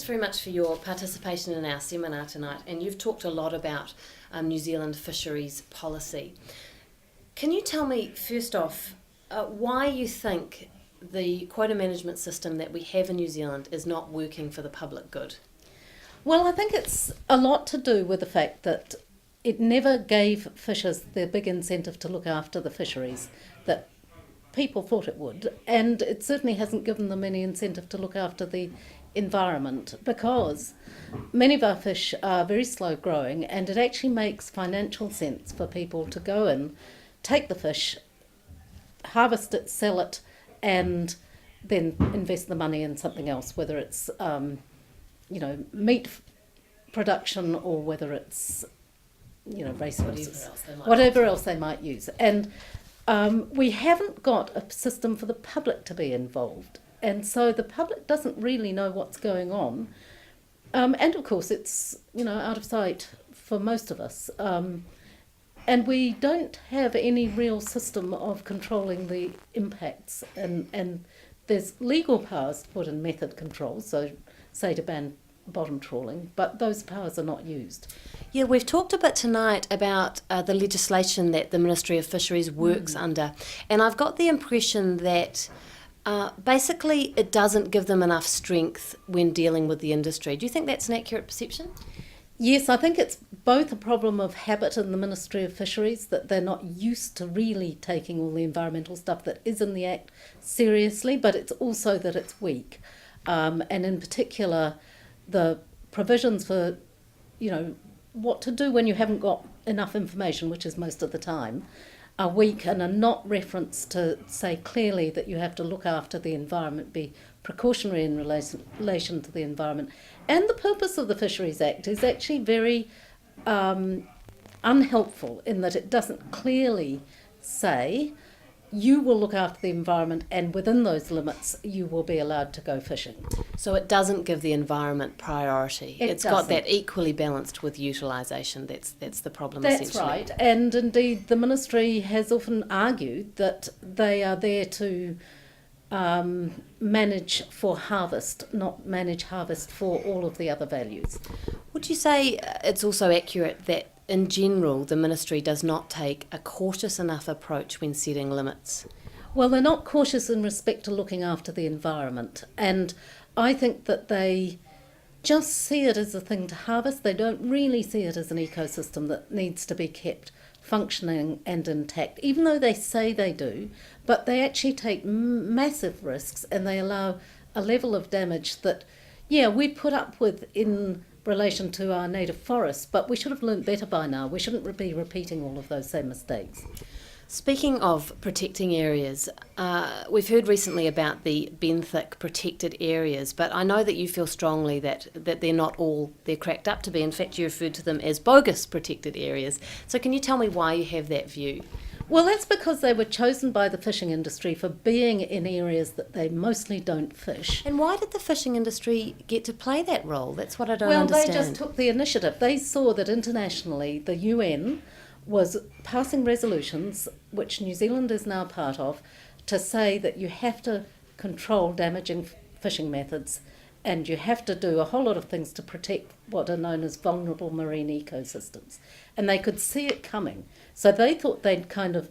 thanks very much for your participation in our seminar tonight, and you've talked a lot about New Zealand fisheries policy. Can you tell me, first off, why you think the quota management system that we have in New Zealand is not working for the public good? Well, I think it's a lot to do with the fact that it never gave fishers the big incentive to look after the fisheries that people thought it would, and it certainly hasn't given them any incentive to look after the environment, because many of our fish are very slow growing, and it actually makes financial sense for people to go in, take the fish, harvest it, sell it, and then invest the money in something else, whether it's meat production or whether it's racehorses, whatever else they might use. And we haven't got a system for the public to be involved, and so the public doesn't really know what's going on. And of course, it's out of sight for most of us. And we don't have any real system of controlling the impacts, and there's legal powers to put in method control, so say to ban bottom trawling, but those powers are not used. Yeah, we've talked a bit tonight about the legislation that the Ministry of Fisheries works under, and I've got the impression that basically it doesn't give them enough strength when dealing with the industry. Do you think that's an accurate perception? Yes, I think it's both a problem of habit in the Ministry of Fisheries, that they're not used to really taking all the environmental stuff that is in the Act seriously, but it's also that it's weak. And in particular, the provisions for, what to do when you haven't got enough information, which is most of the time, are weak and are not referenced to say clearly that you have to look after the environment, be precautionary in relation to the environment. And the purpose of the Fisheries Act is actually very unhelpful in that it doesn't clearly say you will look after the environment, and within those limits you will be allowed to go fishing. So it doesn't give the environment priority. It's got that equally balanced with utilisation. That's the problem. That's essentially. Right, and indeed the Ministry has often argued that they are there to manage for harvest, not manage harvest for all of the other values. Would you say it's also accurate that in general the Ministry does not take a cautious enough approach when setting limits? Well, they're not cautious in respect to looking after the environment, and I think that they just see it as a thing to harvest. They don't really see it as an ecosystem that needs to be kept functioning and intact, even though they say they do, but they actually take massive risks, and they allow a level of damage that, we put up with in relation to our native forests, but we should have learnt better by now. We shouldn't be repeating all of those same mistakes. Speaking of protecting areas, we've heard recently about the benthic protected areas, but I know that you feel strongly that they're not all they're cracked up to be. In fact, you referred to them as bogus protected areas. So can you tell me why you have that view? Well, that's because they were chosen by the fishing industry for being in areas that they mostly don't fish. And why did the fishing industry get to play that role? That's what I don't understand. Well, they just took the initiative. They saw that internationally the UN was passing resolutions, which New Zealand is now part of, to say that you have to control damaging fishing methods, and you have to do a whole lot of things to protect what are known as vulnerable marine ecosystems. And they could see it coming. So they thought they'd kind of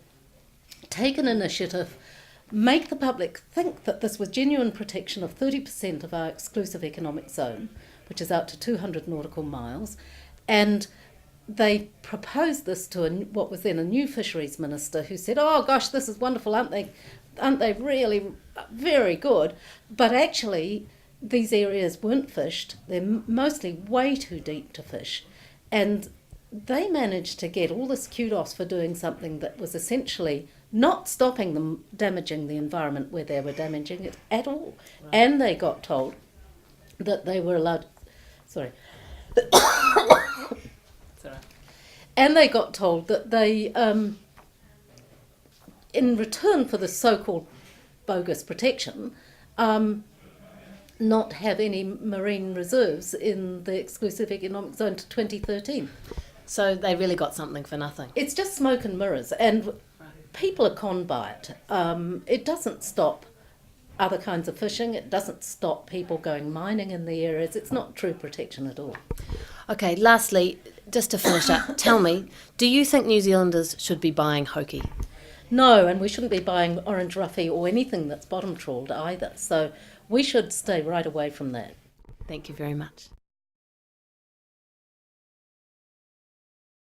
take an initiative, make the public think that this was genuine protection of 30% of our exclusive economic zone, which is out to 200 nautical miles, and they proposed this to what was then a new fisheries minister, who said, "Oh gosh, this is wonderful, aren't they really very good?" But actually these areas weren't fished. They're mostly way too deep to fish, and they managed to get all this kudos for doing something that was essentially not stopping them damaging the environment where they were damaging it at all. Right. And they got told that they were allowed... And they got told that they, in return for the so-called bogus protection, not have any marine reserves in the exclusive economic zone to 2013. So they really got something for nothing. It's just smoke and mirrors, and people are conned by it. It doesn't stop other kinds of fishing. It doesn't stop people going mining in the areas. It's not true protection at all. Okay, lastly, just to finish up, tell me, do you think New Zealanders should be buying hoki? No, and we shouldn't be buying orange roughy or anything that's bottom trawled either. So we should stay right away from that. Thank you very much.